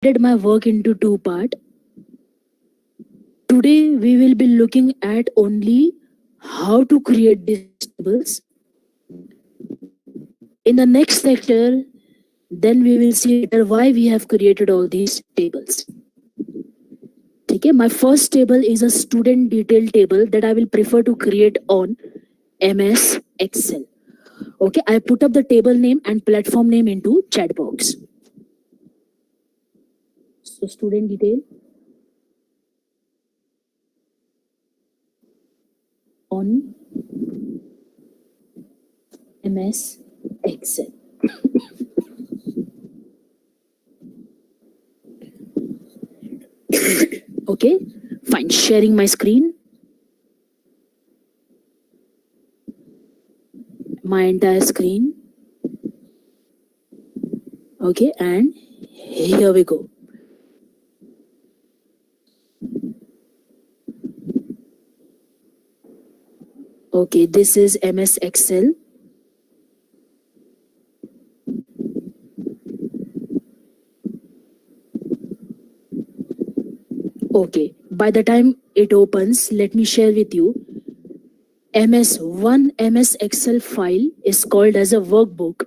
divided my work into two parts. Today we will be looking at only how to create these tables. In the next lecture, then we will see later why we have created all these tables. Okay, my first table is a student detail table that I will prefer to create on MS Excel. Okay, I put up the table name and platform name into chat box. So student detail on MS Excel. Okay, fine. Sharing my screen. My entire screen. Okay, and here we go. Okay, this is MS Excel. Okay, by the time it opens, let me share with you. One MS Excel file is called as a workbook.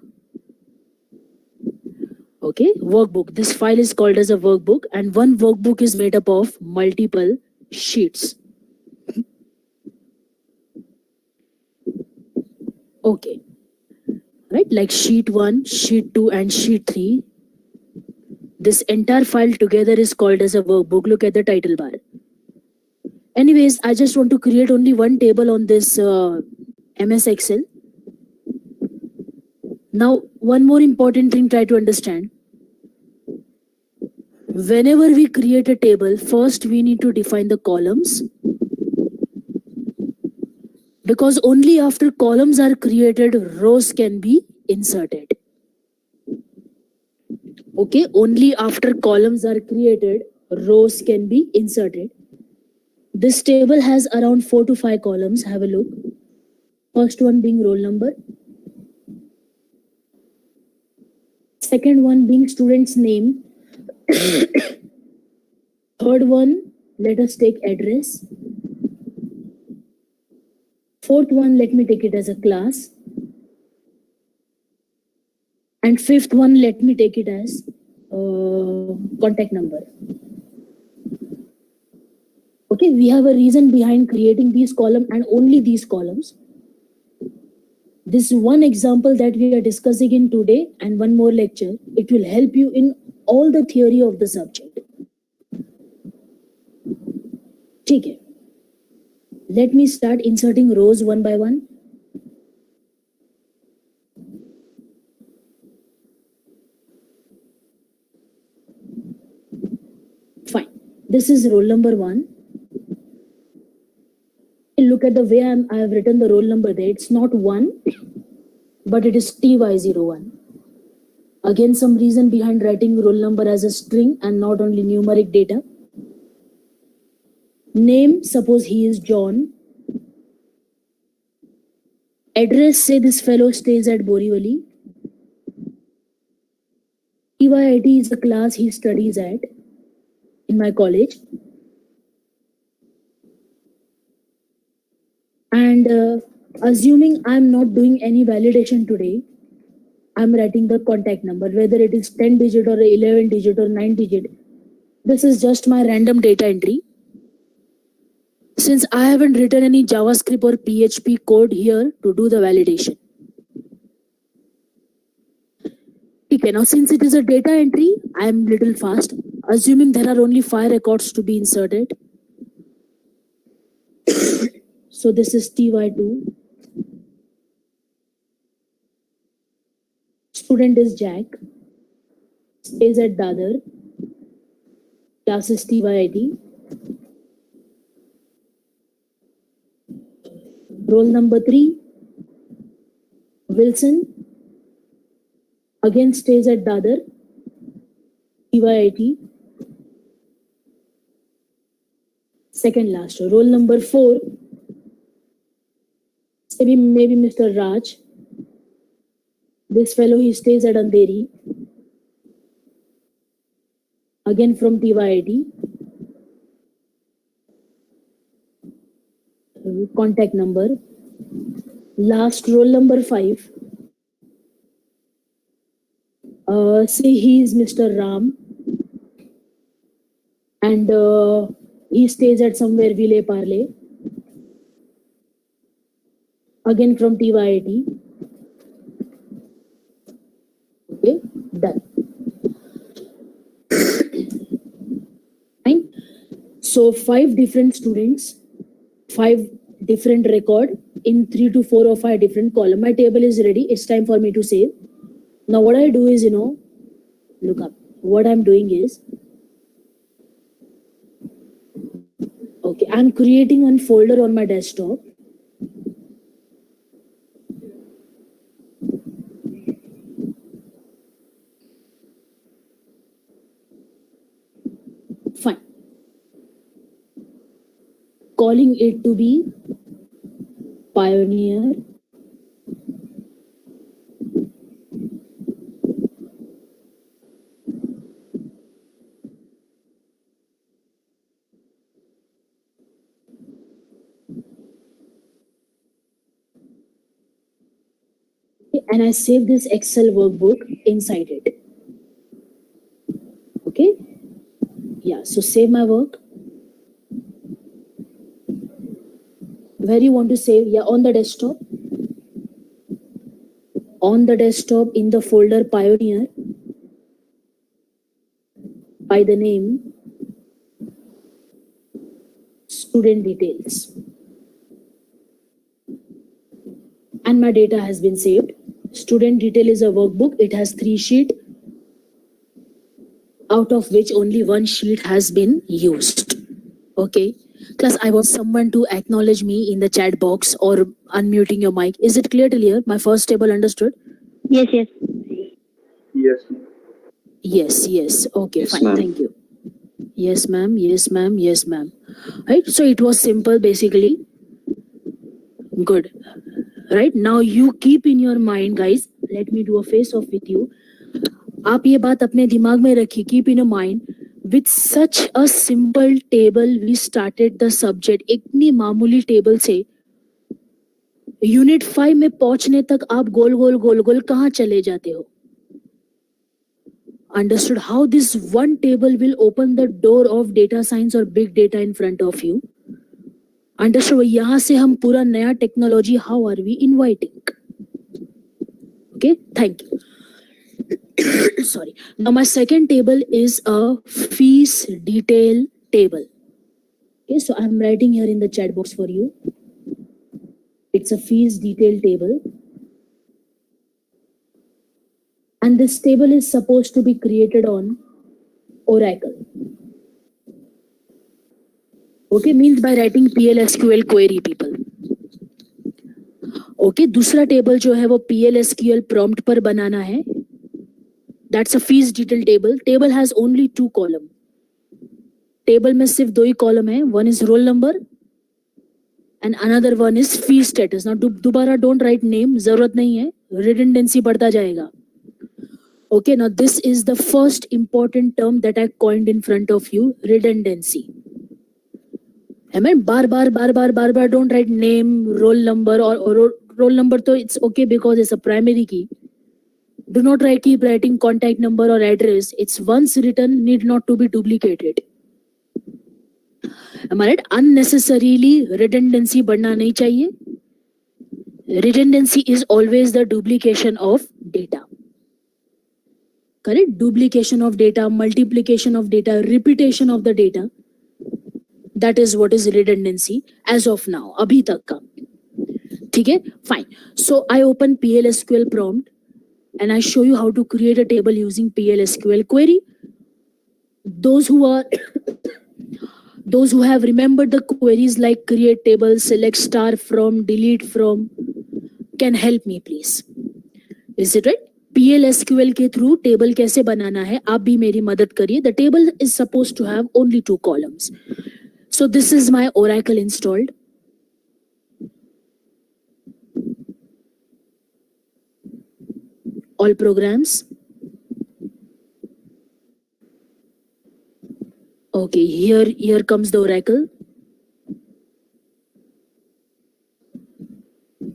Okay, workbook. This file is called as a workbook, and one workbook is made up of multiple sheets. Okay, right, like sheet 1, sheet 2, and sheet 3. This entire file together is called as a workbook. Look at the title bar. Anyways, I just want to create only one table on this MS Excel. Now, one more important thing, try to understand. Whenever we create a table, first we need to define the columns. Because only after columns are created, rows can be inserted. Okay, only after columns are created, rows can be inserted. This table has around 4 to 5 columns. Have a look. First one being roll number. Second one being student's name. Third one, let us take address. Fourth one, let me take it as a class. And fifth one, let me take it as contact number. Okay, we have a reason behind creating these columns and only these columns. This one example that we are discussing in today and one more lecture, it will help you in all the theory of the subject. Okay. Let me start inserting rows one by one. Fine. This is roll number 1. Look at the way I have written the roll number there. It's not 1, but it is TY01. Again, some reason behind writing roll number as a string and not only numeric data. Name, suppose he is John. Address, say this fellow stays at Borivali. TYIT is the class he studies at in my college. And assuming I'm not doing any validation today, I'm writing the contact number, whether it is 10 digit or 11 digit or 9 digit. This is just my random data entry. Since I haven't written any JavaScript or PHP code here to do the validation. Okay, now since it is a data entry, I am little fast. Assuming there are only 5 records to be inserted. So this is TY2. Student is Jack. Stays at Dadar. Class is TYIT. Roll number 3. Wilson. Again stays at Dadar. TYIT. Second last. Roll number 4. Maybe Mr. Raj. This fellow, he stays at Andheri. again from TYIT, contact number, last roll number 5, say he is Mr. Ram, and he stays at somewhere Ville Parle, again from TYIT. Okay, done. Fine. So 5 different students, 5 different record in 3 to 4 or 5 different column. My table is ready. It's time for me to save. Now what I do is, look up. What I'm doing is, okay, I'm creating one folder on my desktop. Fine. Calling it to be Pioneer and I save this Excel workbook inside it. Okay? Yeah, so save my work. Where you want to save? Yeah, on the desktop. On the desktop in the folder Pioneer by the name Student Details. And my data has been saved. Student Detail is a workbook. It has 3 sheets, out of which only 1 sheet has been used. Okay. Class, I want someone to acknowledge me in the chat box or unmuting your mic. Is it clear till here? My first table understood? Yes, yes. Yes. Yes. Okay, Yes, fine. ma'am. Thank you. Yes, ma'am. Yes, ma'am. Yes, ma'am. Right. So it was simple, basically. Good. Right. Now you keep in your mind, guys. Let me do a face off with you. आप ये बात अपने दिमाग में रखिए. Keep in your mind. With such a simple table, we started the subject. इतनी मामूली table से यूनिट 5 में पहुंचने तक आप गोल गोल कहाँ चले जाते हो? Understood how this one table will open the door of data science or big data in front of you? Understood? यहाँ से हम पूरा नया technology, how are we inviting? Okay, thank you. Sorry. Now my second table is a fees detail table. Okay, so I'm writing here in the chat box for you. It's a fees detail table. And this table is supposed to be created on Oracle. Okay, means by writing PLSQL query, people. Okay, दूसरा table जो है वो PLSQL prompt पर बनाना है. That's a fees detail table. Table has only 2 columns. Table में सिर्फ 2 ही column है. One is roll number and another one is fee status. Now दोबारा don't write name, जरूरत नहीं है. Redundancy बढ़ता जाएगा. Okay, now this is the first important term that I coined in front of you, redundancy. I mean, bar, don't write name, roll number or roll number, so it's okay because it's a primary key. Do not keep writing contact number or address. It's once written, need not to be duplicated. Am I right? Unnecessarily redundancy बढ़ना नहीं चाहिए. Redundancy is always the duplication of data. Correct? Duplication of data, multiplication of data, repetition of the data. That is what is redundancy as of now. अभी तक का. ठीक है? Fine. So I open PLSQL prompt and I show you how to create a table using PLSQL query. Those who have remembered the queries like create table, select star from, delete from, can help me please. Is it right? PLSQL के through table कैसे बनाना है आप भी मेरी मदद करिए. The table is supposed to have only 2 columns. So this is my Oracle installed. All programs. Okay, here comes the oracle.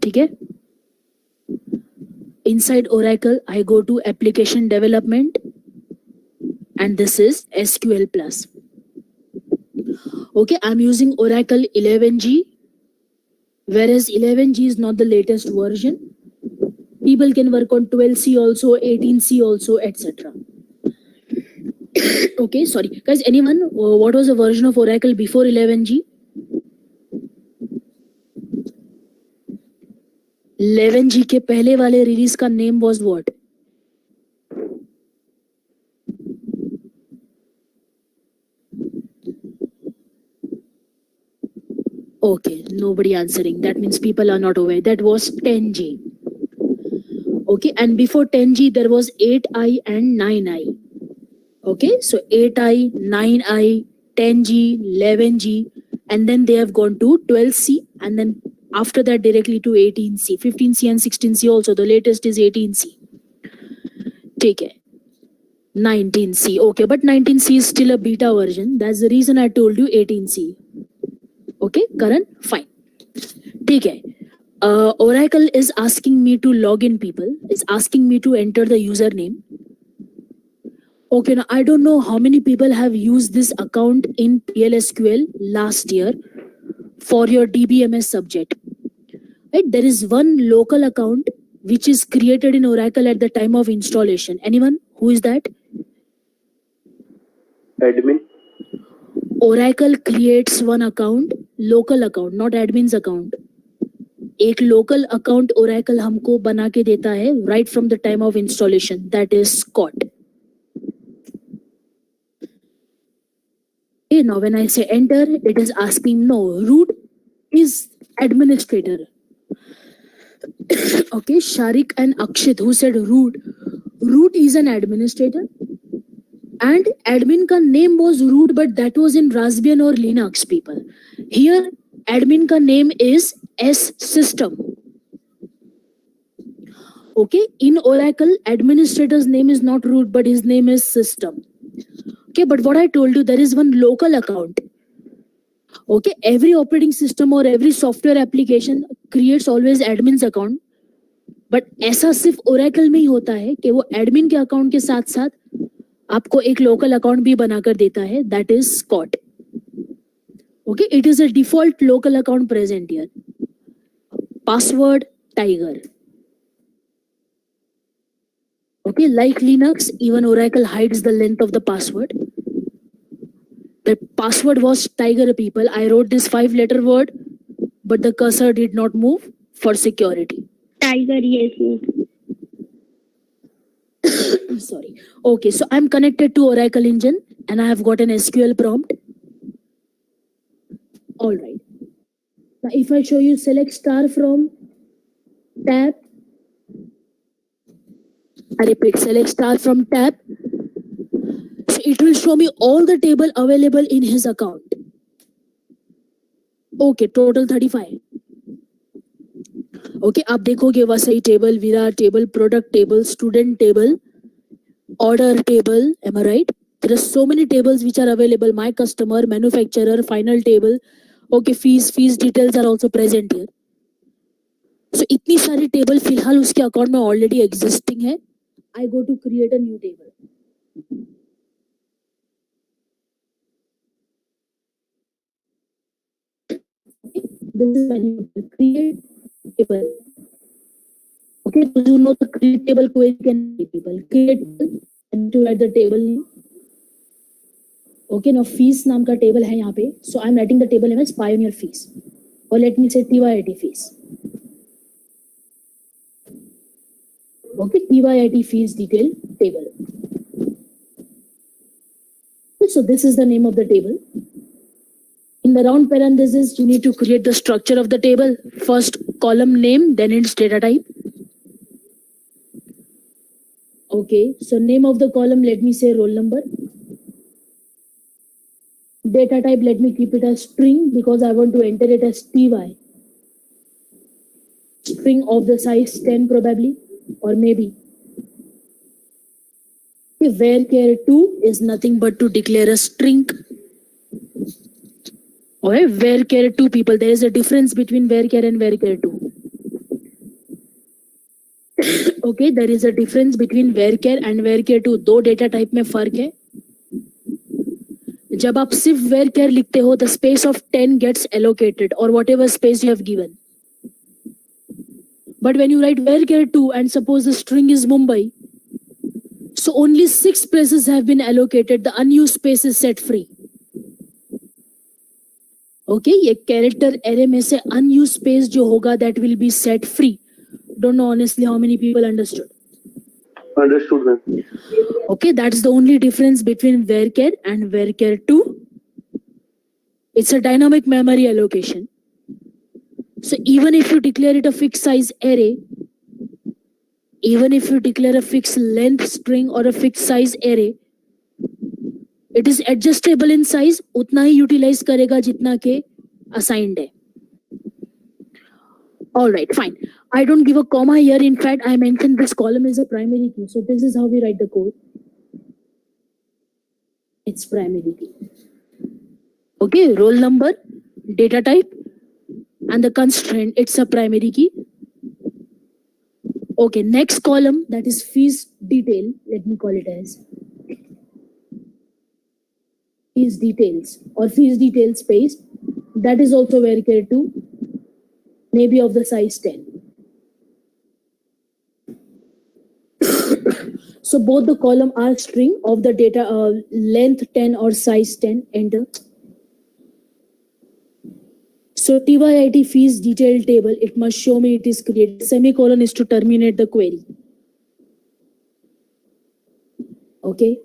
ठीक है? Inside Oracle, I go to application development, and this is SQL Plus. Okay, I'm using Oracle 11G, whereas 11G is not the latest version. People can work on 12C also, 18C also, etc. Okay, sorry. Guys, anyone, what was the version of Oracle before 11G? 11G के पहले वाले release का name was what? Okay, nobody answering. That means people are not aware. That was 10G. Okay, and before 10G, there was 8i and 9i. Okay, so 8i, 9i, 10G, 11G, and then they have gone to 12C, and then after that directly to 18C, 15C and 16C also. The latest is 18C. Take it. 19C. Okay, but 19C is still a beta version. That's the reason I told you 18C. Okay, Karan? Fine. Take it. Oracle is asking me to log in people. It's asking me to enter the username. Okay, now I don't know how many people have used this account in PLSQL last year for your DBMS subject. Right? There is one local account which is created in Oracle at the time of installation. Anyone? Who is that? Admin. Oracle creates one account, local account, not admin's account. एक local account Oracle हमको बना के देता है right from the time of installation. That is Scott. Okay, now when I say enter, it is asking no. Root is administrator. Okay, Sharik and Akshit who said root. Root is an administrator. And admin ka name was root, but that was in Raspbian or Linux, people. Here, admin ka name is S system. Okay, in Oracle, administrator's name is not root, but his name is system. Okay, but what I told you, there is one local account. Okay, every operating system or every software application creates always admin's account. But ऐसा सिर्फ Oracle में ही होता है कि वो admin के account के साथ साथ आपको एक local account भी बनाकर देता है. That is Scott. Okay, it is a default local account present here. Password Tiger. Okay, like Linux, even Oracle hides the length of the password. The password was Tiger, people. I wrote this 5-letter word, but the cursor did not move for security. Tiger, yes. Sorry. Okay, so I'm connected to Oracle Engine and I have got an SQL prompt. All right. Now, if I show you select star from tab, I repeat, select star from tab. So it will show me all the table available in his account. Okay, total 35. Okay, आप देखोगे Vasai table, Vira table, product table, student table, order table. Am I right? There are so many tables which are available. My customer, manufacturer, final table. Okay, fees details are also present here. So इतनी सारी table फिलहाल उसके account में already existing है. I go to create a new table. This is my new table. Create table. Okay, so you know the create table query can be people. Create table and to write the table name. Okay, now fees नाम का table है यहाँ पे. So I'm writing the table name as Pioneer fees. Or let me say TYIT fees. Okay, TYIT fees detail table. So this is the name of the table. In the round parentheses, you need to create the structure of the table. First column name, then its data type. Okay, so name of the column, let me say roll number. Data type, let me keep it as string because I want to enter it as TY. String of the size 10 probably, or maybe. Okay, varchar2 is nothing but to declare a string. Okay, varchar 2 people. There is a difference between varchar and varchar 2. Okay, there is a difference between varchar and varchar 2. दो data type में फर्क है. जब आप सिर्फ varchar लिखते हो, the space of 10 gets allocated or whatever space you have given. But when you write varchar 2 and suppose the string is Mumbai, so only 6 spaces have been allocated. The unused space is set free. Okay, ये character array में से unused space जो होगा that will be set free. Don't know honestly how many people understood. Understood, ma'am. Okay, that's the only difference between varchar and varchar 2. It's a dynamic memory allocation. So even if you declare it a fixed size array, even if you declare a fixed length string or a fixed size array, it is adjustable in size. उतना ही utilize करेगा जितना के assigned है. All right, fine. I don't give a comma here. In fact, I mentioned this column is a primary key. So this is how we write the code. It's primary key. Okay, roll number, data type, and the constraint, it's a primary key. Okay, next column, that is fees detail. Let me call it as fees details or fees detail space. That is also varchar 2, maybe of the size 10. So both the column are string of the data length 10 or size 10. Enter. So TYIT fees detail table, it must show me it is created. Semicolon is to terminate the query. Okay,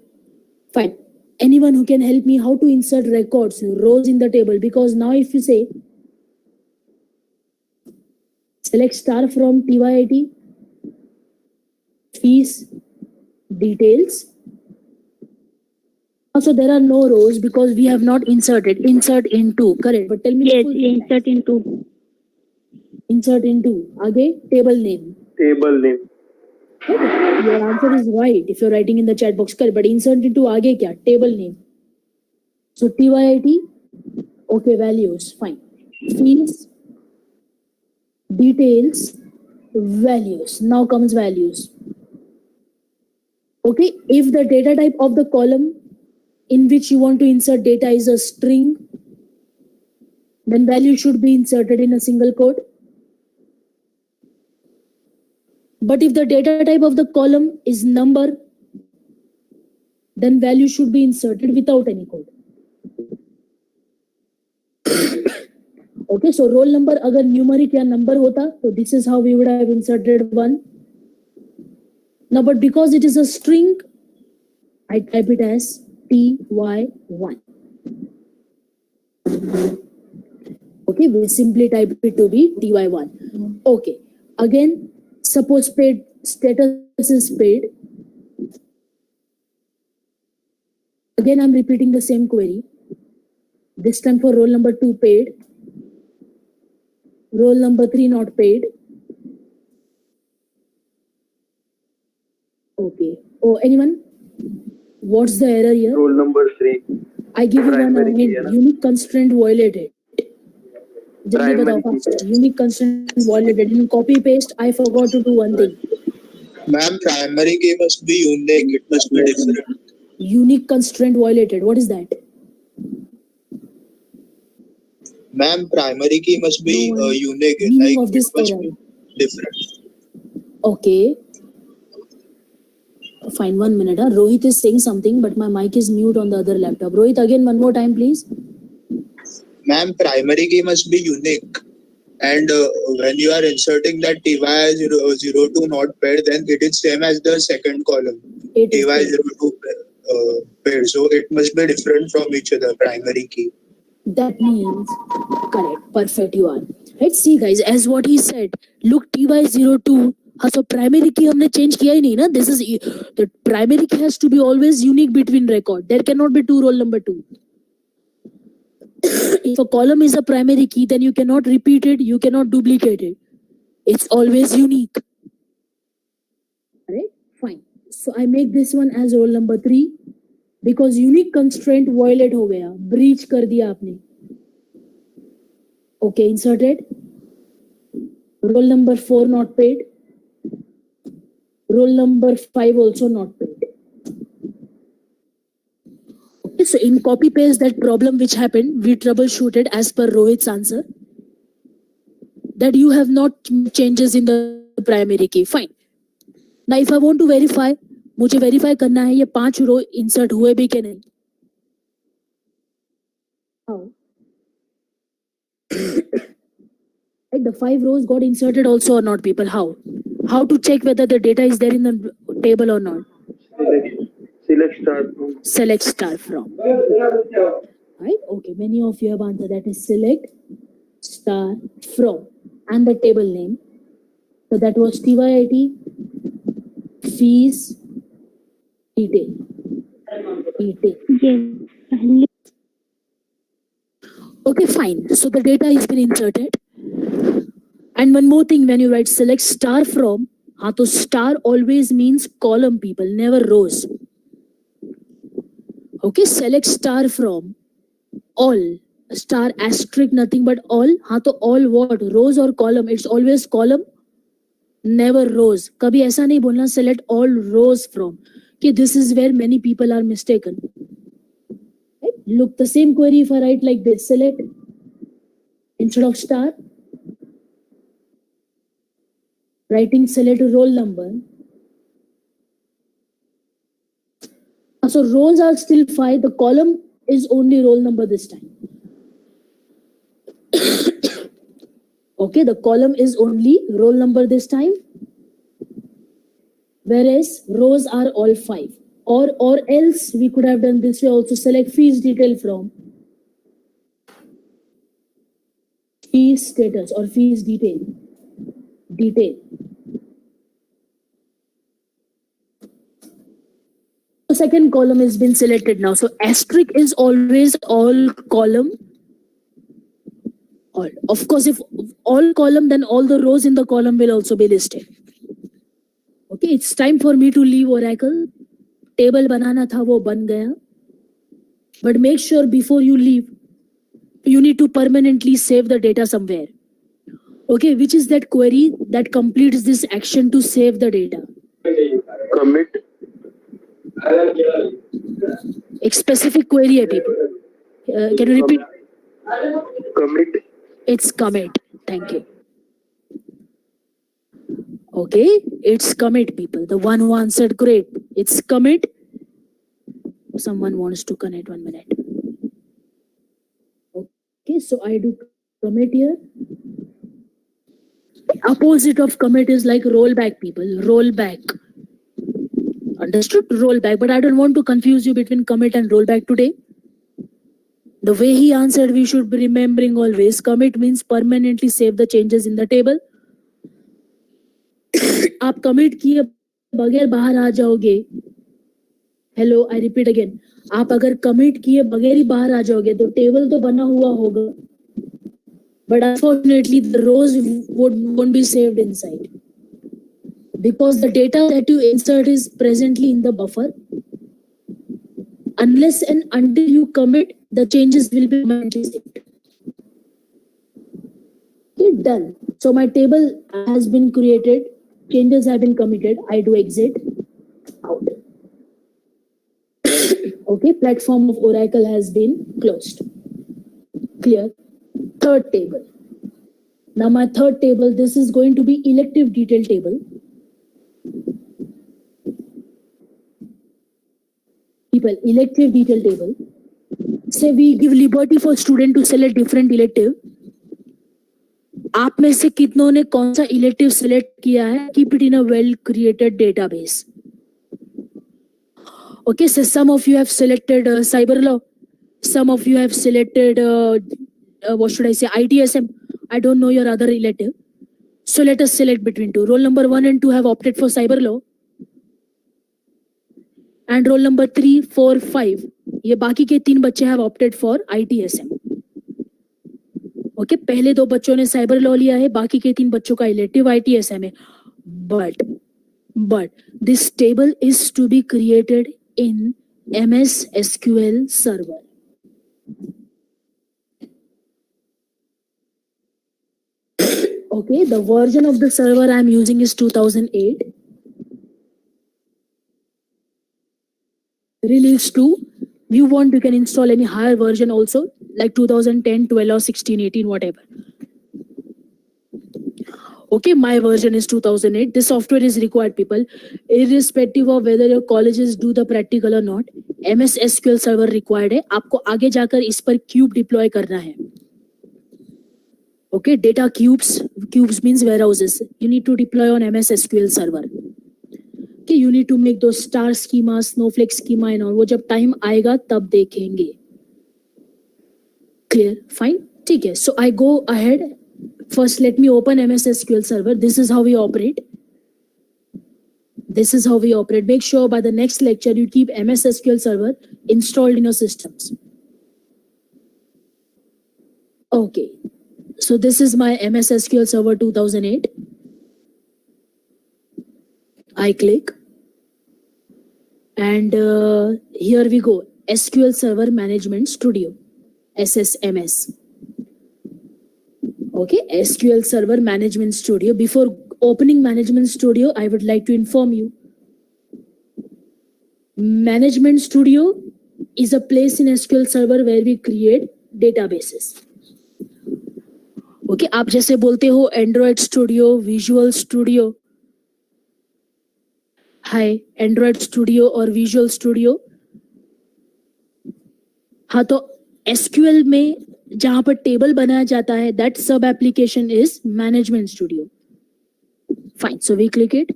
fine. Anyone who can help me how to insert records, rows in the table? Because now if you say, select star from TYIT, fees, details. Also, there are no rows because we have not inserted. Insert into, correct. But tell me. Yes, insert into. Insert into. Again, table name. Table name. Okay. Your answer is right if you're writing in the chat box. Correct. But insert into आगे क्या? Table name. So TYIT. Okay, values. Fine. Fields. Details. Values. Now comes values. Okay. If the data type of the column in which you want to insert data is a string, then value should be inserted in a single quote. But if the data type of the column is number, then value should be inserted without any code. Okay, so roll number अगर numeric या number होता, so this is how we would have inserted 1. Now, but because it is a string, I type it as TY1. Okay, we simply type it to be TY1. Okay, again, suppose paid status is paid. Again, I'm repeating the same query. This time for roll number 2 paid. Roll number 3 not paid. Okay. Oh, anyone? What's the error here? Roll number 3. I give you one Primary key, hint. है ना? Unique constraint violated. जल्दी Primary बताओ key. fast. Unique constraint violated. In copy paste, I forgot to do one thing. Ma'am, primary key must be unique. It must be different. Unique constraint violated. What is that? Ma'am, primary key must be No one- unique. meaning Like of this it must error. be different. Okay. Fine, 1 minute. Rohit is saying something, but my mic is mute on the other laptop. Rohit, again, one more time, please. Ma'am, primary key must be unique. And when you are inserting that TY02 not paired, then it is same as the second column. It is TY02 paired. So it must be different from each other, primary key. That means, correct, perfect you are. Let's see guys, as what he said, look TY02, हाँ so primary key हमने change किया ही नहीं ना, this is, the primary key has to be always unique between record, there cannot be two roll number 2. If a column is a primary key, then you cannot repeat it, you cannot duplicate it. It's always unique. Alright, fine. So I make this one as roll number 3. Because unique constraint violate हो गया, breach कर दिया आपने. Okay, inserted. Roll number 4 not paid. Roll number 5 also not paid. Okay, so in copy paste that problem which happened, we troubleshooted as per Rohit's answer. That you have not changes in the primary key. Fine. Now if I want to verify, मुझे verify करना है ये 5 रो insert हुए भी कि नहीं. How? Like the 5 rows got inserted also or not, people? How? How to check whether the data is there in the table or not? Select star from. Select star from. Right? Okay, many of you have answered that is select star from and the table name. So that was TYIT fees detail. Detail. Okay, fine. So the data has been inserted. And one more thing, when you write select star from, तो star always means column, people, never rows. Okay, select star from all, star asterisk nothing but all. तो all what? Rows or column? It's always column, never rows. कभी ऐसा नहीं बोलना select all rows from. Okay, this is where many people are mistaken. Right? Look, the same query if I write like this, select instead of star, writing select roll number. So rows are still 5. The column is only roll number this time. Okay, the column is only roll number this time. Whereas rows are all 5. Or else we could have done this way also, select fees detail from fees status or fees detail. Detail. The second column has been selected now. So asterisk is always all column. All. Of course, if all column, then all the rows in the column will also be listed. Okay, it's time for me to leave Oracle. Table banana tha wo ban gaya. But make sure before you leave, you need to permanently save the data somewhere. Okay, which is that query that completes this action to save the data? Commit. एक specific query है people. Can you repeat? Commit. It's commit. Thank you. Okay, it's commit, people. The one who answered great. It's commit. Someone wants to connect 1 minute. Okay, so I do commit here. Opposite of commit is like rollback, people. Rollback. Understood? Rollback. But I don't want to confuse you between commit and rollback today. The way he answered, we should be remembering always. Commit means permanently save the changes in the table. आप commit किए बगैर बाहर आ जाओगे. Hello, I repeat again. आप अगर commit किए बगैर ही बाहर आ जाओगे तो table तो बना हुआ होगा. But unfortunately, the rows won't be saved inside. Because the data that you insert is presently in the buffer. Unless and until you commit, the changes will be saved. Okay, done. So my table has been created. Changes have been committed. I do exit out. Okay, platform of Oracle has been closed. Clear. Third table. Now my third table, this is going to be elective detail table. People, elective detail table. Say we give liberty for student to select different elective. आप में से कितनों ने कौन सा elective select किया है? Keep it in a well created database. Okay, so some of you have selected cyber law. Some of you have selected what should I say, ITSM. I don't know your other elective. So let us select between two. Roll number 1 and 2 have opted for cyber law. And roll number 3, 4, 5. ये बाकी के 3 बच्चे have opted for ITSM. Okay, पहले 2 बच्चों ने cyber law लिया है, बाकी के 3 बच्चों का इलेक्टिव ITSM है. But this table is to be created in MS SQL server. Okay, the version of the server I'm using is 2008. Release 2. You want, you can install any higher version also, like 2010, 12 or 16, 18, whatever. Okay, my version is 2008. This software is required, people. Irrespective of whether your colleges do the practical or not, MS SQL server required है. आपको आगे जाकर इस पर cube deploy करना है. Okay, data cubes means warehouses. You need to deploy on MS SQL server. Okay, you need to make those star schema, snowflake schema and all. वो जब time आएगा तब देखेंगे. Clear? Fine? ठीक है. So I go ahead. First, let me open MS SQL server. This is how we operate. This is how we operate. Make sure by the next lecture you keep MS SQL server installed in your systems. Okay. So this is my MS SQL server 2008. I click. And here we go. SQL Server Management Studio. SSMS. Okay, SQL Server Management Studio. Before opening Management Studio, I would like to inform you. Management Studio is a place in SQL Server where we create databases. Okay, आप जैसे बोलते हो Android Studio, Visual Studio. Hi, Android Studio और Visual Studio. हाँ, तो SQL में जहां पर टेबल बनाया जाता है, that sub application is Management Studio. Fine, so we click it.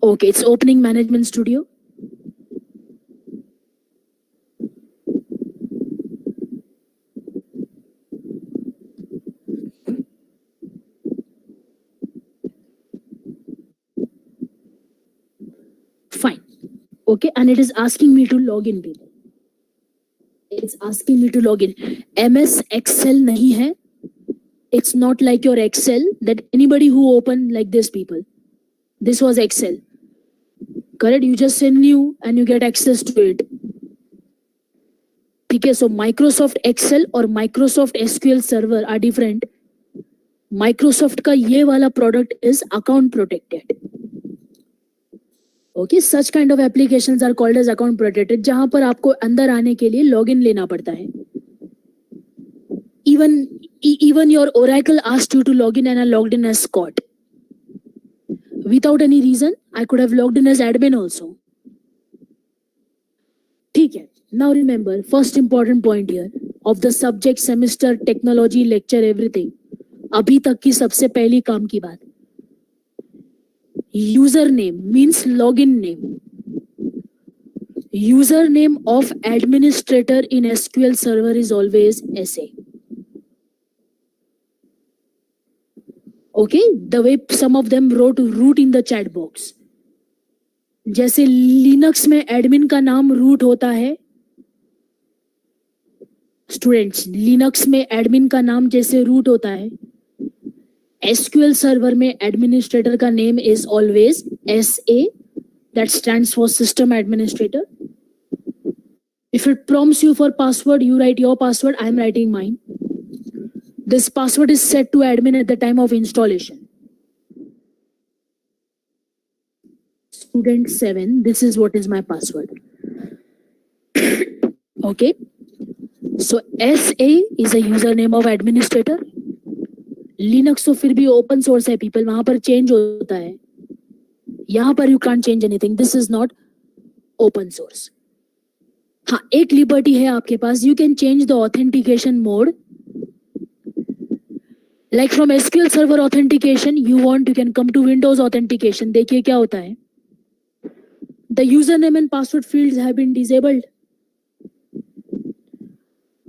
Okay, it's opening Management Studio. Fine. Okay, and it is asking me to log in, people. It's asking me to log in. MS Excel nahi hai. It's not like your Excel that anybody who open like this, people. This was Excel. Correct? You just say new and you get access to it. Okay, so Microsoft Excel or Microsoft SQL Server are different. Microsoft का ये वाला product is account protected. Okay, such kind of applications are called as account protected, जहां पर आपको अंदर आने के लिए login लेना पड़ता है. Even your Oracle asked you to log in and I logged in as Scott. Without any reason, I could have logged in as admin also. ठीक है. Now remember, first important point here of the subject, semester, technology, lecture, everything. अभी तक की सबसे पहली काम की बात. Username means login name. Username of administrator in SQL Server is always SA. Okay, the way some of them wrote root in the chat box. जैसे Linux में admin का नाम root होता है. Students, Linux में admin का नाम जैसे root होता है. SQL Server में administrator का name is always SA. That stands for System Administrator. If it prompts you for password, you write your password. I am writing mine. This password is set to admin at the time of installation. Student 7, this is what is my password. Okay. So SA is a username of administrator. Linux तो फिर भी open source है people, वहां पर change होता है. यहाँ पर you can't change anything. This is not open source. हाँ, एक liberty है आपके पास. You can change the authentication mode. Like from SQL Server authentication, you can come to Windows authentication. देखिए क्या होता है. The username and password fields have been disabled.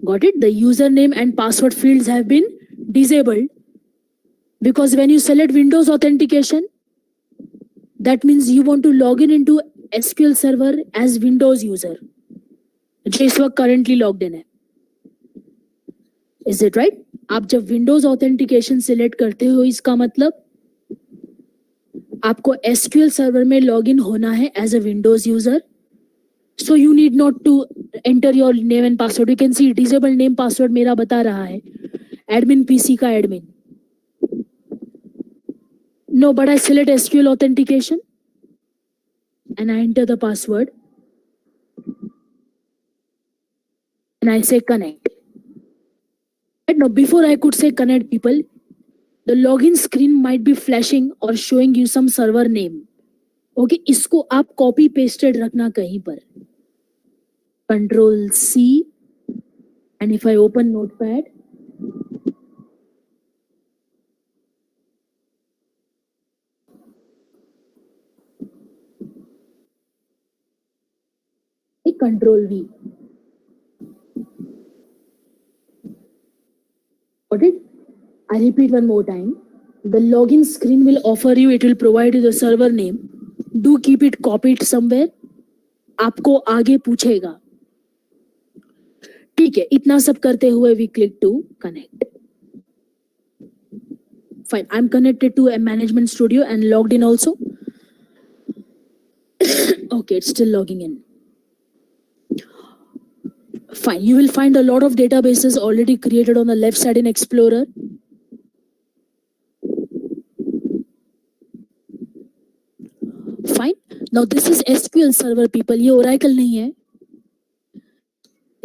Got it? The username and password fields have been disabled. Because when you select Windows authentication, that means you want to log in into SQL Server as Windows user. जो इस वक्त currently logged in है. Is it right? आप जब Windows authentication select करते हो, इसका मतलब आपको SQL Server में login होना है as a Windows user. So you need not to enter your name and password. You can see disable name password मेरा बता रहा है admin PC का admin. No, but I select SQL authentication and I enter the password and I say connect. Right now, before I could say connect, people, the login screen might be flashing or showing you some server name. Okay, इसको आप copy pasted रखना कहीं पर. Control C, and if I open Notepad, Control V. Got it? I repeat one more time. The login screen will offer you, it will provide you the server name. Do keep it copied somewhere. आपको आगे पूछेगा. ठीक है, इतना सब करते हुए we click to connect. Fine, I'm connected to a management studio and logged in also. Okay, it's still logging in. Fine, you will find a lot of databases already created on the left side in Explorer. Fine. Now this is SQL Server, people. ये Oracle नहीं है.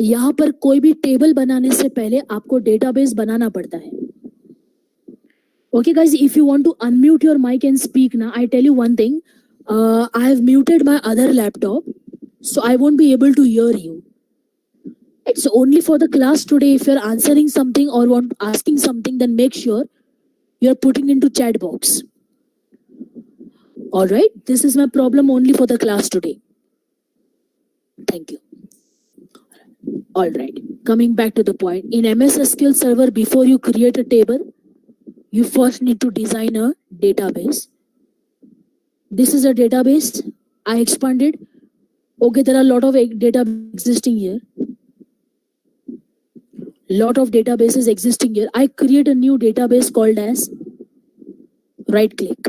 यहाँ पर कोई भी table बनाने से पहले आपको डेटाबेस बनाना पड़ता है. Okay, guys, if you want to unmute your mic and speak now, I tell you one thing. I have muted my other laptop, so I won't be able to hear you. It's only for the class today. If you're answering something or want asking something, then make sure you're putting into chat box. All right, this is my problem only for the class today. Thank you. All right, coming back to the point. In MS SQL Server, before you create a table, you first need to design a database. This is a database I expanded. Okay, there are a lot of data existing here. Lot of databases existing here. I create a new database called as right click.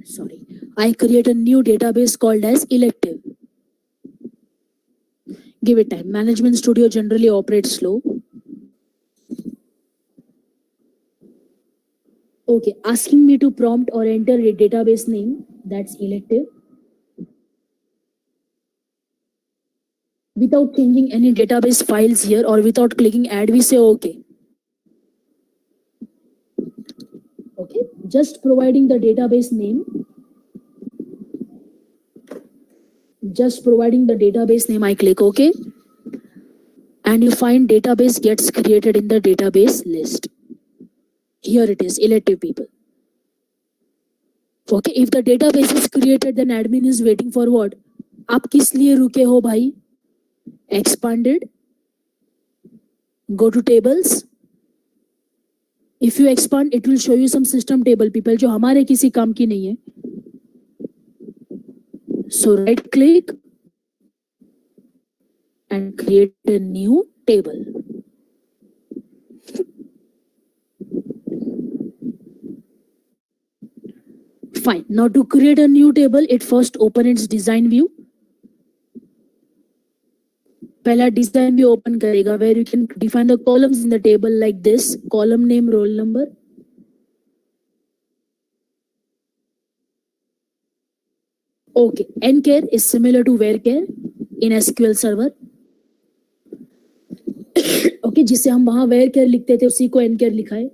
Sorry. I create a new database called as elective. Give it time. Management Studio generally operates slow. Okay, asking me to prompt or enter a database name, that's elective. Without changing any database files here or without clicking add, we say okay. Okay, just providing the database name. Just providing the database name, I click OK. And you find database gets created in the database list. Here it is, elective people. Okay, if the database is created, then admin is waiting for what? आप किस लिए रुके हो भाई? Expanded. Go to tables. If you expand, it will show you some system table people जो हमारे किसी काम की नहीं है. So right click and create a new table. Fine. Now to create a new table, it first open its design view. पहला design view open करेगा where you can define the columns in the table like this. Column name, roll number. Okay, nchar is similar to where-char in SQL Server. Okay, जिसे हम वहाँ where-char लिखते थे उसी को nchar लिखा है.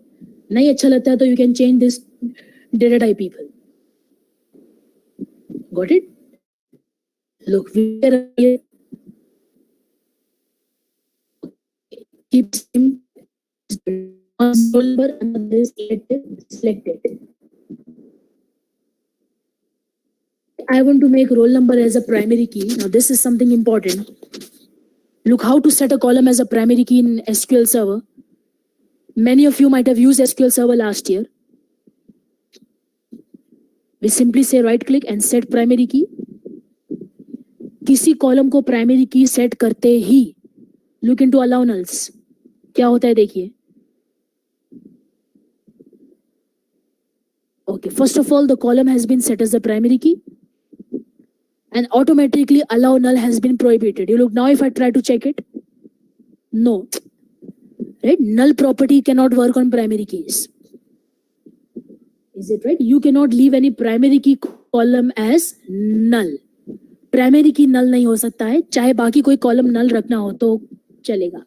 नहीं अच्छा लगता है तो you can change this data type people. Got it? Look, where keep same roll number and this selected. I want to make roll number as a primary key. Now this is something important. Look how to set a column as a primary key in SQL Server. Many of you might have used SQL Server last year. We simply say right click and set primary key. किसी column को primary की set करते ही look into allow nulls. क्या होता है देखिए. Okay, first of all, the column has been set as the primary key, and automatically allow null has been prohibited. You look now, if I try to check it, no, right? Null property cannot work on primary keys. Is it right? You cannot leave any primary key column as null. Primary key null नहीं हो सकता है, चाहे बाकी कोई column null रखना हो तो चलेगा.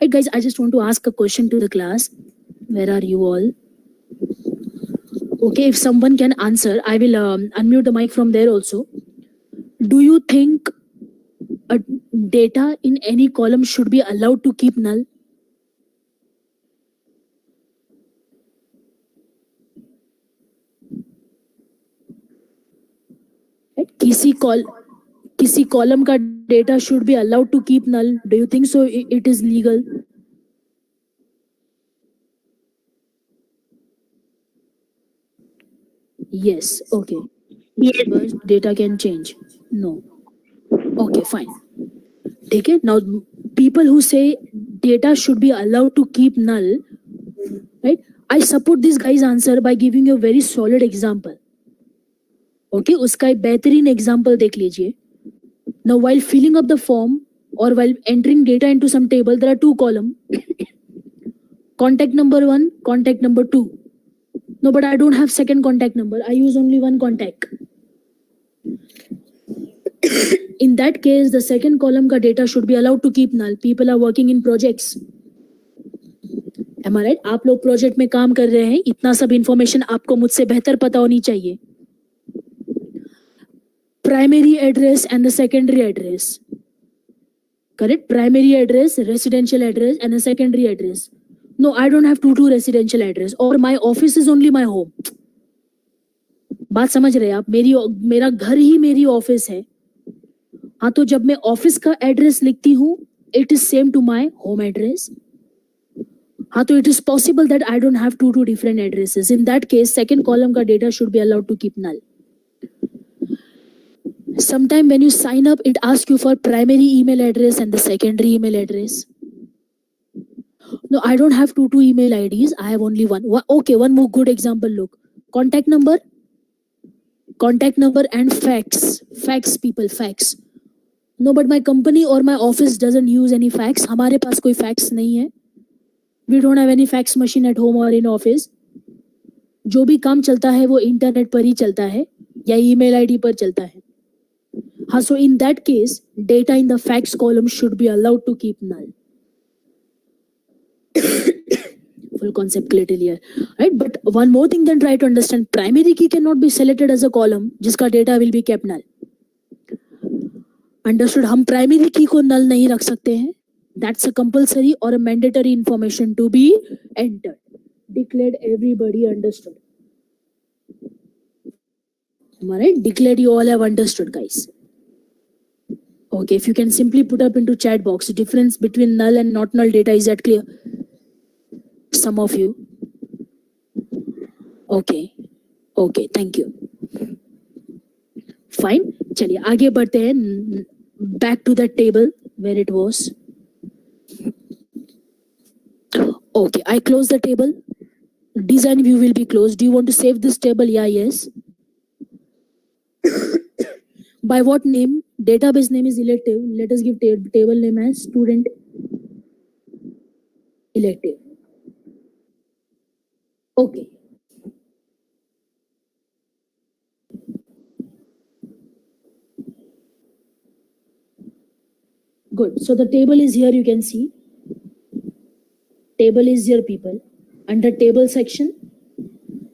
Right, guys, I just want to ask a question to the class. Where are you all? Okay, if someone can answer, I will unmute the mic from there also. Do you think a data in any column should be allowed to keep null? Right? किसी column का data should be allowed to keep null. Do you think so? It is legal? Yes. Okay. Yes. But data can change. No. Okay, fine. Take it. Now, people who say data should be allowed to keep null, right? I support this guy's answer by giving you a very solid example. Okay, उसका एक बेहतरीन example देख लीजिए. Now, while filling up the form or while entering data into some table, there are two columns. Contact number 1, contact number 2. No, but I don't have second contact number. I use only one contact. In that case, the second column ka data should be allowed to keep null. People are working in projects. Am I right? आप लोग project में काम कर रहे हैं. इतना सब information आपको मुझसे बेहतर पता होनी चाहिए. Primary address and the secondary address. Correct? Primary address, residential address, and the secondary address. No, I don't have two residential address. Or my office is only my home. बात समझ रहे हैं आप? मेरा घर ही मेरी ऑफिस है. हाँ, तो जब मैं ऑफिस का एड्रेस लिखती हूँ, it is same to my home address. हाँ, तो it is possible that I don't have two different addresses. In that case, second column का data should be allowed to keep null. Sometime when you sign up, it asks you for primary email address and the secondary email address. No, I don't have two email IDs. I have only one. Okay, one more good example. Look, contact number and fax. Fax, people, fax. No, but my company or my office doesn't use any fax. हमारे पास कोई fax नहीं है. We don't have any fax machine at home or in office. जो भी काम चलता है वो इंटरनेट पर ही चलता है या ईमेल आईडी पर चलता है. हाँ, so in that case, data in the fax column should be allowed to keep null. Full concept clear here, right? But one more thing, then try to understand. Primary key cannot be selected as a column जिसका data will be kept null. Understood? हम primary key को null नहीं रख सकते हैं. That's a compulsory or a mandatory information to be entered. Declared, everybody understood. Am I right? Declared, you all have understood, guys. Okay, if you can simply put up into chat box difference between null and not null data, is that clear? Some of you. Okay, thank you. Fine. चलिए आगे बढ़ते हैं. Back to the table where it was. Okay, I close the table. Design view will be closed. Do you want to save this table? Yeah, yes. By what name? Database name is elective. Let us give table name as student elective. Okay. Good. So the table is here, you can see. Table is here, people. Under table section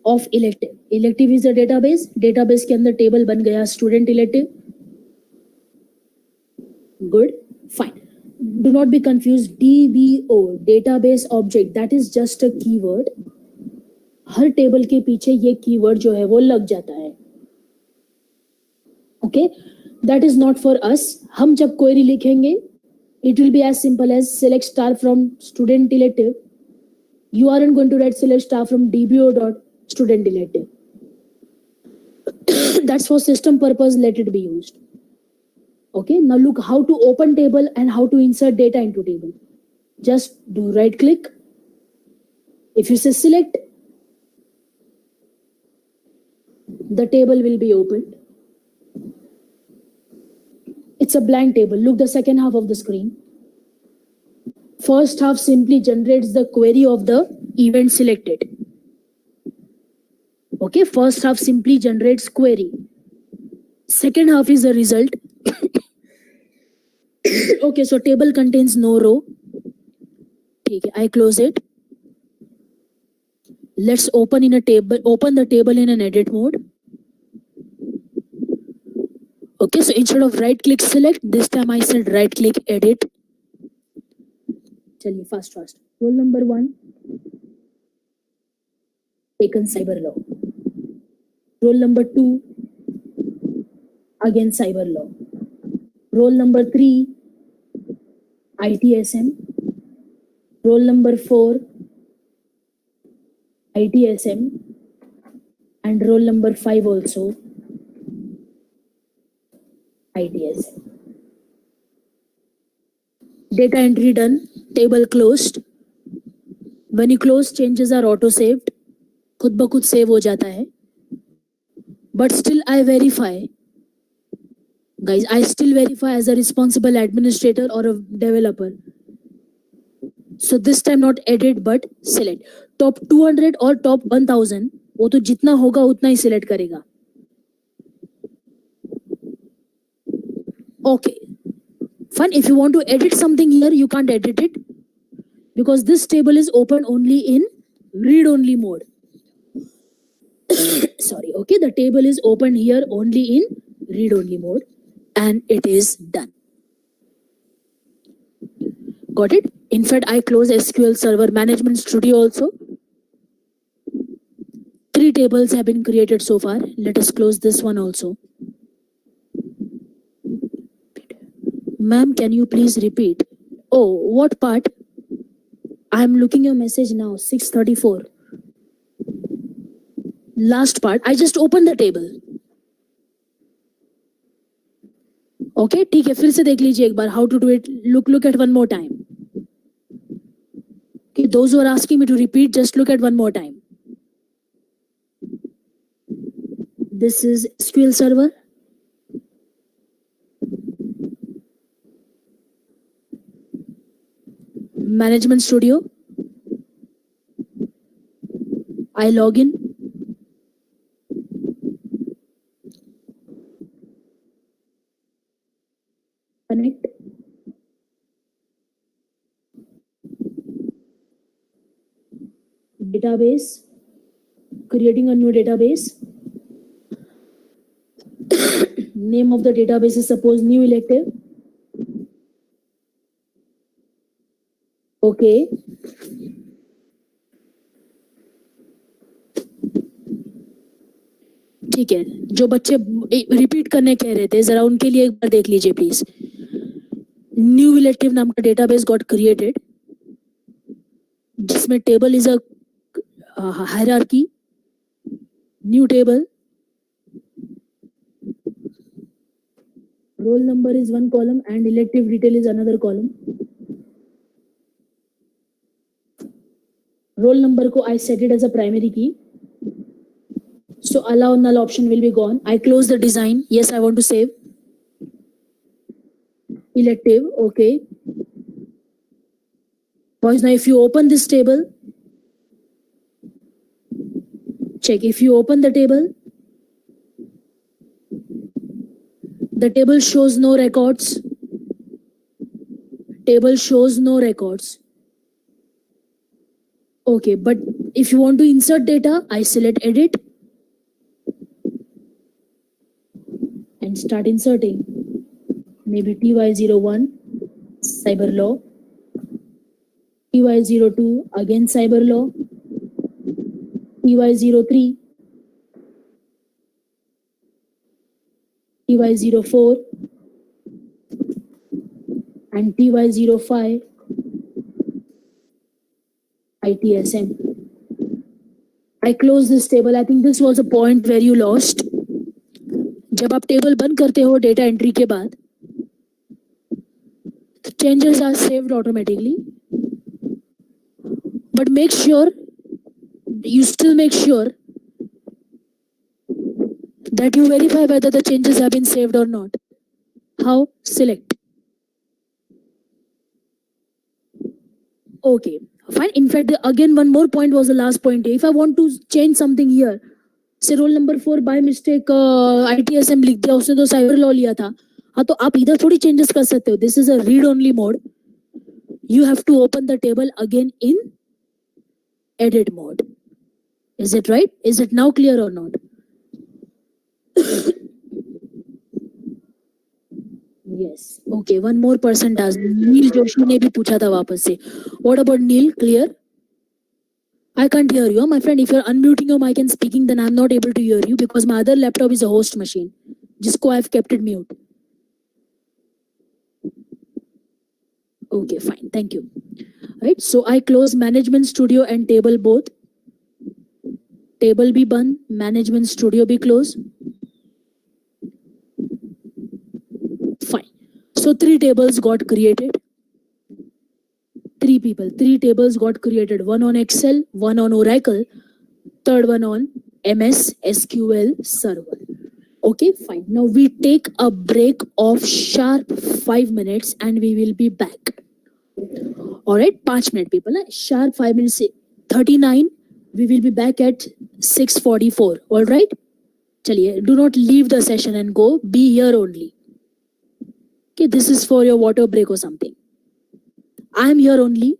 of elective. Elective is the database. Database के अंदर table बन गया student elective. Good. Fine. Do not be confused. DBO, database object, that is just a keyword. Her table के पीछे ये keyword जो है वो लग जाता है. Okay, that is not for us. हम जब query लिखेंगे, it will be as simple as select star from student elective. You aren't going to write select star from DBO dot student elective. That's for system purpose. Let it be used. Okay, now look how to open table and how to insert data into table. Just do right click. If you say select, The table will be opened. It's a blank table. Look the second half of the screen. First half simply generates the query of the event selected. Okay, first half simply generates query. Second half is the result. Okay, so table contains no row. Okay, I close it. Let's open the table in an edit mode. Okay, so instead of right click select, this time I said right click edit. Tell me fast. Roll number 1. Taken cyber law. Roll number 2. Again cyber law. Roll number 3. ITSM. Roll number 4. ITSM. And roll number 5 also. ITSM. Data entry done. Table closed. When you close, changes are auto saved. खुद ब खुद save हो जाता है. But still I verify. Guys, I still verify as a responsible administrator or a developer. So this time not edit but select. Top 200 or top 1000, वो तो जितना होगा उतना ही select करेगा. Okay. Fine. If you want to edit something here, you can't edit it because this table is open only in read-only mode. Sorry. Okay. The table is open here only in read-only mode and it is done. Got it? In fact, I close SQL Server Management Studio also. 3 tables have been created so far. Let us close this one also. Ma'am, can you please repeat? Oh, what part? I am looking your message now, 634. Last part, I just opened the table. Okay, ठीक है, फिर से देख लीजिए एक बार how to do it. Look at one more time. Okay, those who are asking me to repeat, just look at one more time. This is SQL Server. Management Studio. I log in. Connect. Database. Creating a new database. Name of the database is suppose new elective. Okay. ठीक है, जो बच्चे repeat करने कह रहे थे जरा उनके लिए एक बार देख लीजिए प्लीज. न्यू इलेक्टिव नाम का डेटाबेस गॉट क्रिएटेड जिसमें table is a hierarchy. New table. Roll number is one column and elective detail is another column. Roll number को I set it as a primary key. So allow null option will be gone. I close the design. Yes, I want to save. Elective, okay. Boys, now if you open this table, check. If you open the table shows no records. Table shows no records. Okay, but if you want to insert data, I select edit and start inserting. Maybe TY01, cyber law. TY02, again cyber law. TY03. TY04 and TY05 ITSM. I close this table. I think this was a point where you lost. जब आप table बंद करते हो data entry के बाद changes are saved automatically, but make sure that you verify whether the changes have been saved or not. How? Select. Okay, fine. In fact, again, one more point was the last point. If I want to change something here, say roll number 4 by mistake ITSM लिख दिया, उसने तो cyber law लिया था. हाँ, तो आप इधर थोड़ी changes कर सकते हो. This is a read only mode. You have to open the table again in edit mode. Is it right? Is it now clear or not? Yes. Okay, one more person does. Neil Joshi ने भी पूछा था वापस से. What about Neil? Clear? I can't hear you, my friend. If you're unmuting your mic and speaking, then I'm not able to hear you because my other laptop is a host machine, जिसको I've kept it mute. Okay, fine. Thank you. Right. So I close Management Studio and table both. Table be band, Management Studio be close. Fine. So 3 tables got created. 3 people, 3 tables got created. One on Excel, one on Oracle, third one on MS SQL Server. Okay, fine. Now we take a break of sharp 5 minutes and we will be back. All right, 5 minutes, people. Sharp 5 minutes, 39. We will be back at 6:44. All right? Chaliye, do not leave the session and go. Be here only. Okay, this is for your water break or something. I am here only.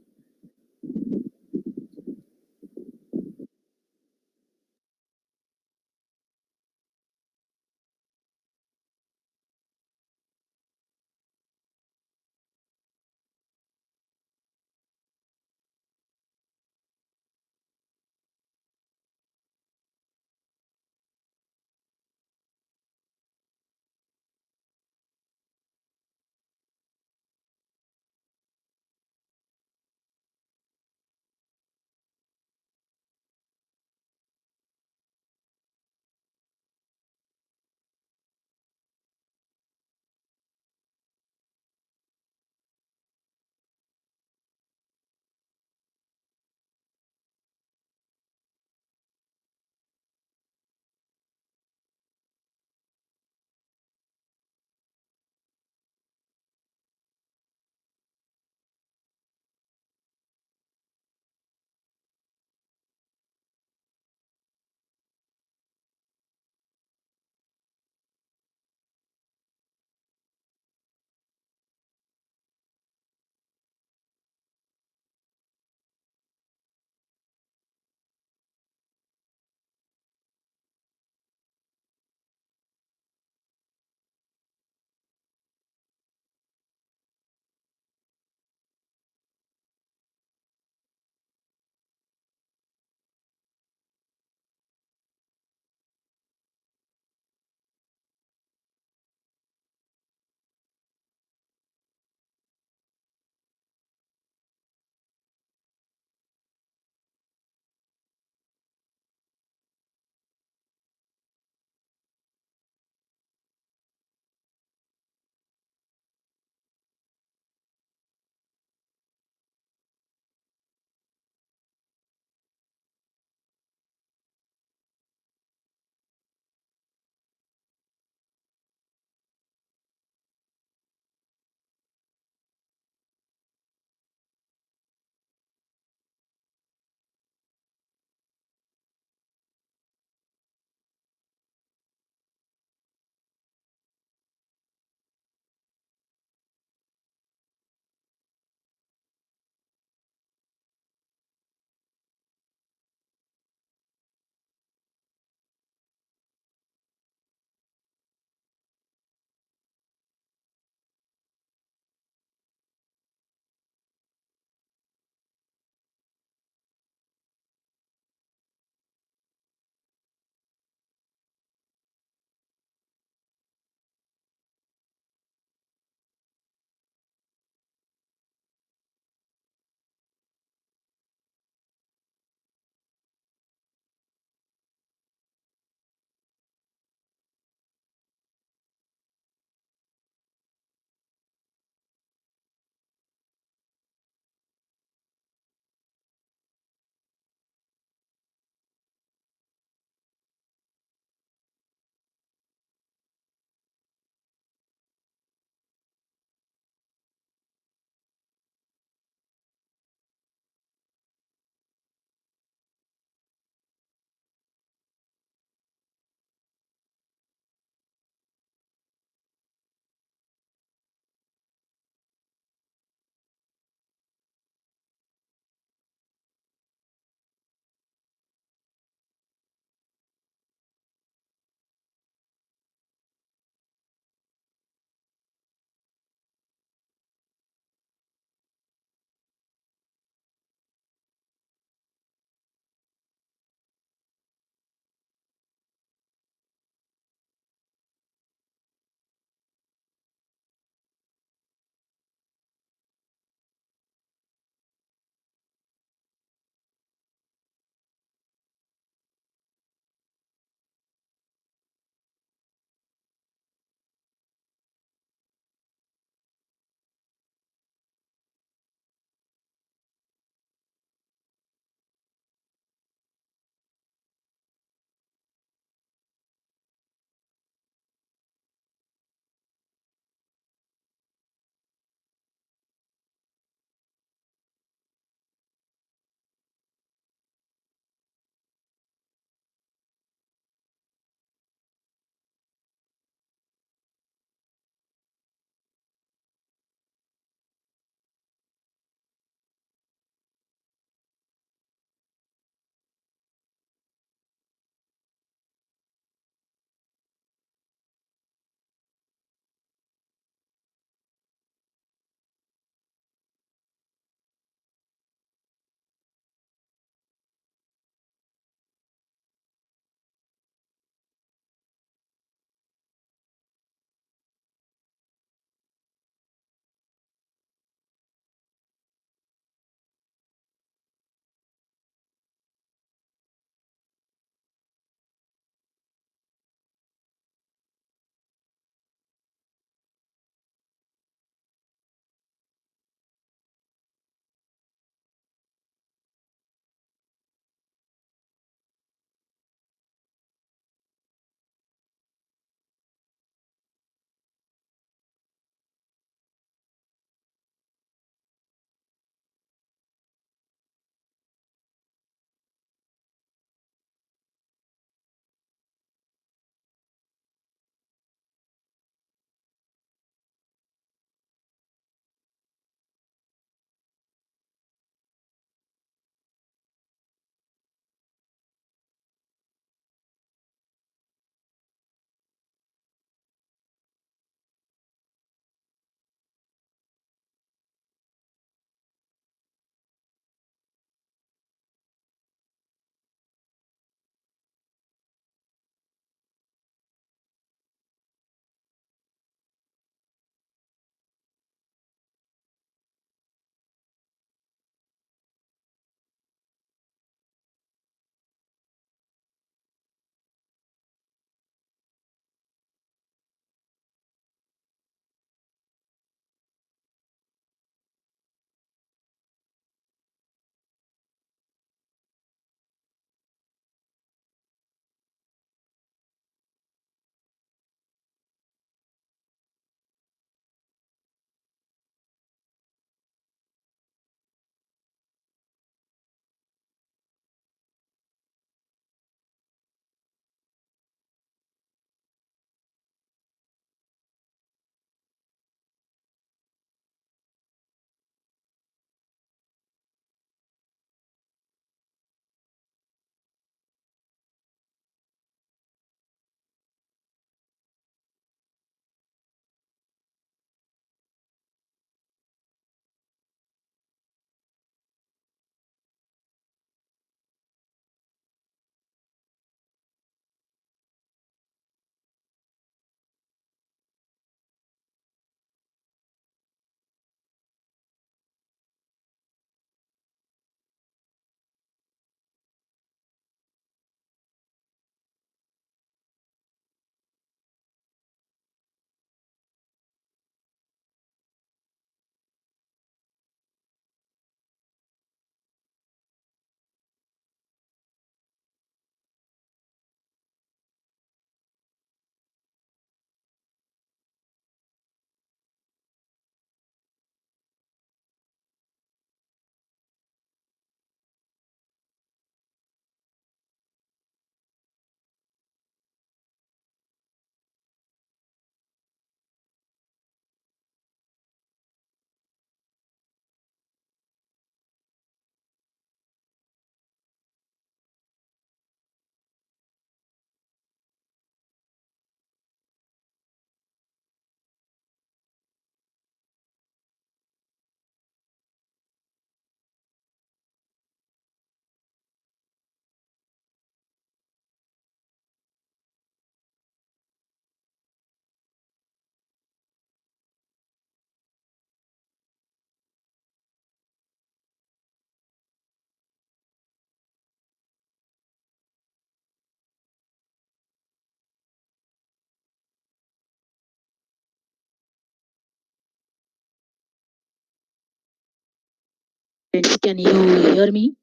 Can you hear me?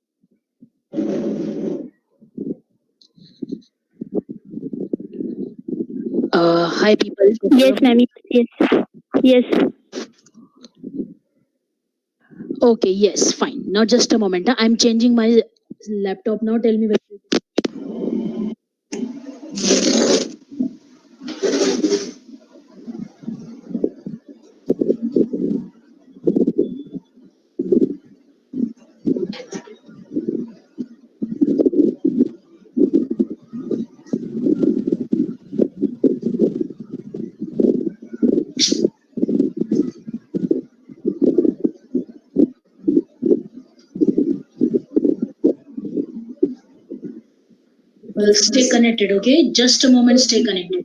Hi, people. Yes, ma'am. Yes. Yes. Okay, yes, fine. Now, just a moment. I'm changing my laptop now. Tell me when. Well, stay connected, okay? Just a moment, stay connected.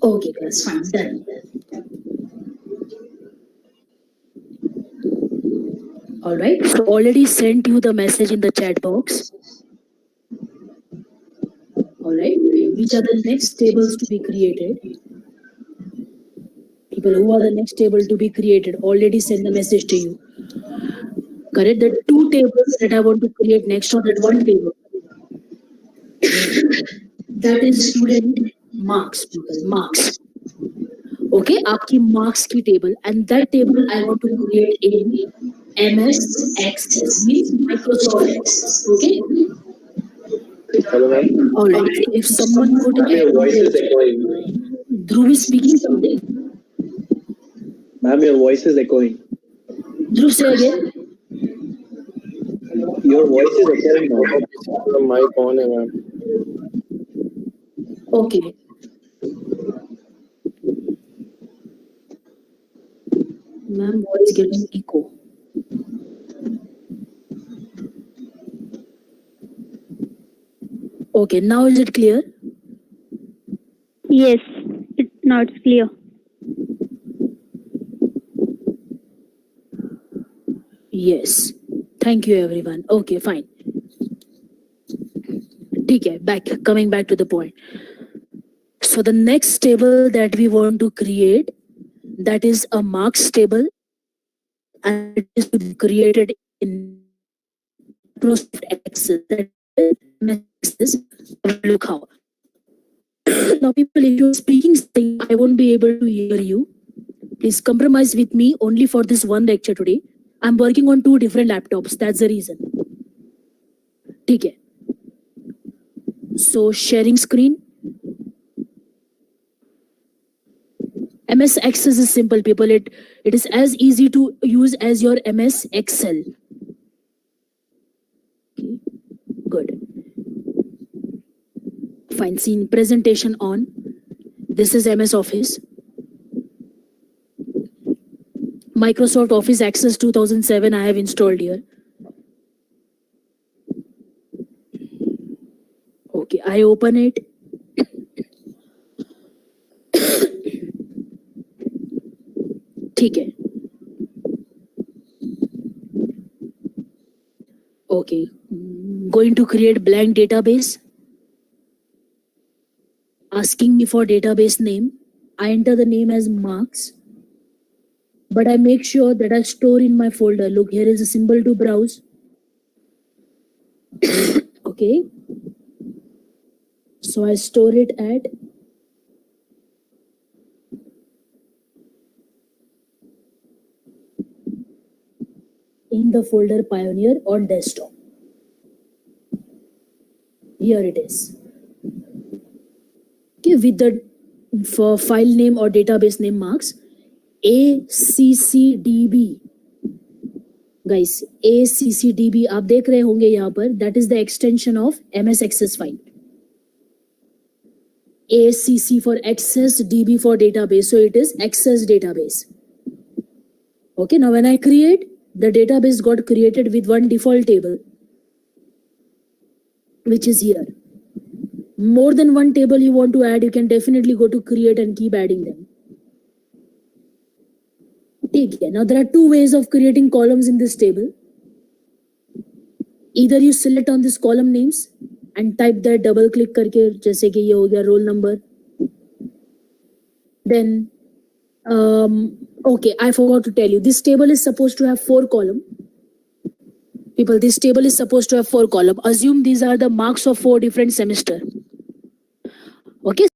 Okay, guys, fine, done. All right, so already sent you the message in the chat box. All right, which are the next tables to be created? People who are the next table to be created already send the message to you. Correct? The two tables that I want to create next or that one table. That is student marks, people, marks. Okay, आपकी marks की table, and that table I want to create in MS Access, means Microsoft Access. Okay. Hello, ma'am. All right. If someone could, Your voice is echoing. Dhruv is speaking something. Ma'am, your voice is echoing. Dhruv, say again. Your voice is echoing now. From my phone, ma'am. Okay. Ma'am, voice getting echo. Okay, now is it clear? Yes. Now it's clear. Yes. Thank you, everyone. Okay, fine. Okay, coming back to the point. So the next table that we want to create, that is a marks table, and it is to be created in Microsoft Excel. That is, look how. Now, people, if you're speaking something, I won't be able to hear you. Please compromise with me only for this one lecture today. I'm working on two different laptops. That's the reason. Okay. So sharing screen. MS Access is simple, people. It is as easy to use as your MS Excel. Okay. Good. Fine. Scene presentation on. This is MS Office. Microsoft Office Access 2007 I have installed here. Okay, I open it. ठीक है. Okay, going to create blank database. Asking me for database name. I enter the name as marks. But I make sure that I store in my folder. Look, here is a symbol to browse. Okay. So I store it at in the folder Pioneer on desktop. Here it is. Okay, with the for file name or database name marks, ACCDB. Guys, ACCDB आप देख रहे होंगे यहाँ पर, that is the extension of MS Access file. ACC for access, DB for database, so it is access database. Okay, now when I create, the database got created with one default table, which is here. more than one table you want to add, you can definitely go to create and keep adding them. Okay, now there are two ways of creating columns in this table. Either you select on this column names and type there double click करके जैसे कि ये हो गया roll number. Then okay, I forgot to tell you, this table is supposed to have 4 columns. People, this table is supposed to have 4 columns. Assume these are the marks of 4 different semester. Okay.